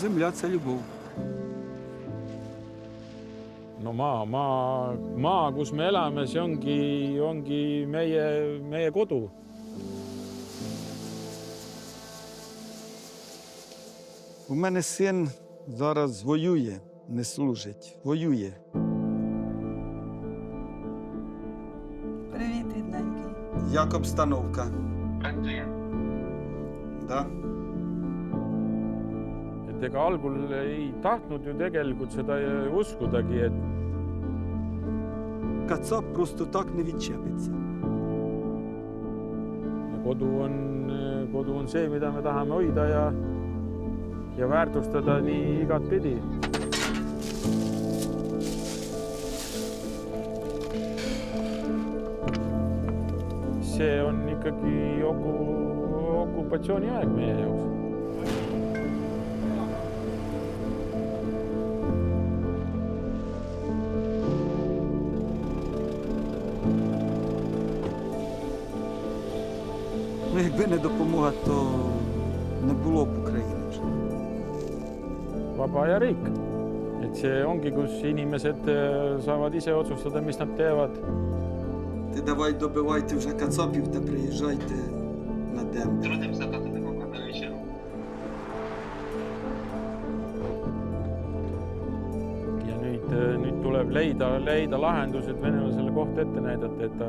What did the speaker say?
земля – це любов. No maa, kus me elame, see ongi meie kodu. У мене син зараз воює, не служить, воює. Привіт, рідненький. Як обстановка? Practically. Да? Et ega algul ei tahtnud ju tegelikult seda uskudagi, et Кацап просто так не відчепиться. kodu on see, mida me tahame hoida ja väärtustada nii igat pidi. See on ikkagi okupatsiooniaeg meie jaoks. Ну, якби не допомога, то не було б України вже. Vaba ja riik. Et see ongi, kus inimesed saavad ise otsustada, mis nad teevad. Ти давай добивайте вже кацапів та приїжджайте на демб. Trudem zadać tego kanalicie. Ja nüüd tuleb leida lahendus, et Venemaale selle koht ette näidata, et ta